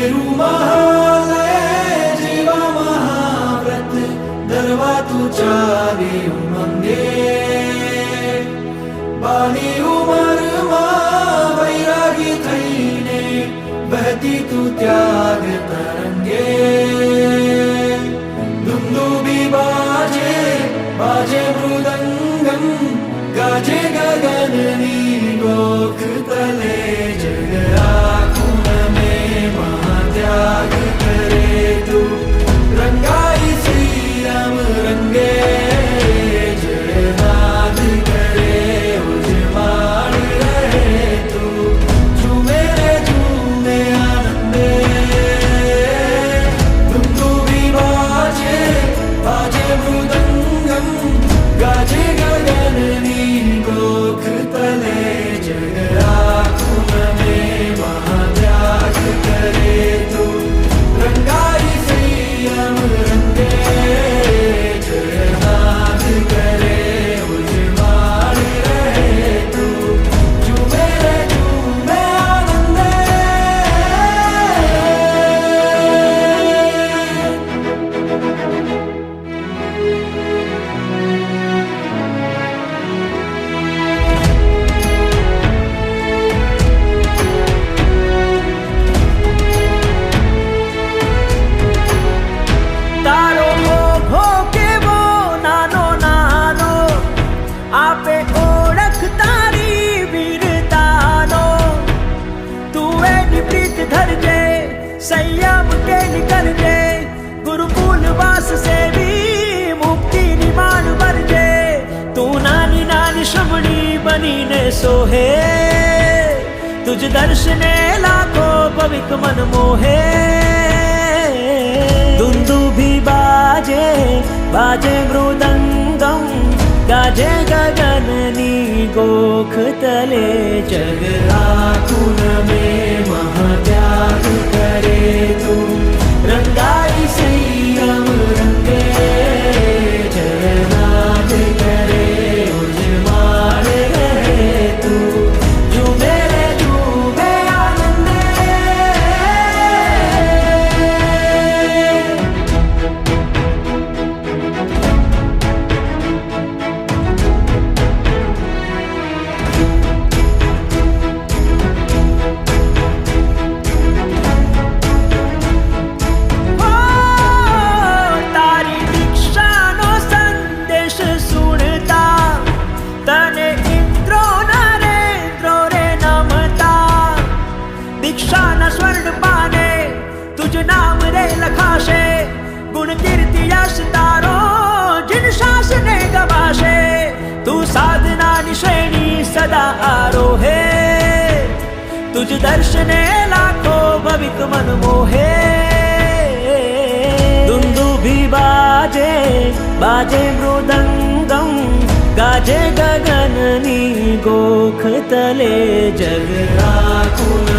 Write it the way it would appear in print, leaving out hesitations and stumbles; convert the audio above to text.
मेरु महालय जेवा महाव्रत दरवा तू चारे उमंगे बाली उमर वैरागी थईने बहती तू त्याग तरंगे दुंदुबी बाजे बाजे मृदंगम गाजे गगननी गोख तले जग आखुन में महात्याग करे तू रंगाई श्री राम रंगे जयनाथ करे उजमाड़ रहे तू झूमे रे झूमे आनंदे दुंदुबी बाजे बाजे मृदंगम गाजे गगननी गोख तले जग आखुन में महात्याग करे तू रंगाई श्री राम रंगे जयनाथ करे उजमाड़ रहे तू झूमे रे झूमे आनंदे તારો ઓઘો કેવો નાનો નાનો આપે ઓળખ તારી વીરતાનો તું એની પ્રીત ધરજે સંયમ કે નીકળજે ગુરુકુલ વાસ સેવી મુક્તિની માન ભરજે તું નાની નાની શ્રમણી બનીને સોહે તુજ દર્શને લાખો ભવિક મન મોહે दुंदुभी बाजे बाजे मृदंगम गाजे गगननी गोख तले जग आखुन में महात्याग करे तू रंगाई श्री राम रंगे जयनाथ करे उजमाड़ रहे तू झूमे रे झूमे आनंदे તારી દીક્ષાનો સંદેશ સુણતા તને ઇન્દ્રો નરેન્દ્રો રે નમતા દીક્ષાના સ્વર્ણ પાને તુજ નામ રે લખાશે ગુણ કીર્તિ યશ તારો જીન શાસને ગવાશે તું સાધનાની શ્રેણી સદા આરોહે तुझ दर्शने लाखो भविक मन मोहे दुंदुभी बाजे बाजे मृदंगम गाजे गगननी गोख तले जग आखुन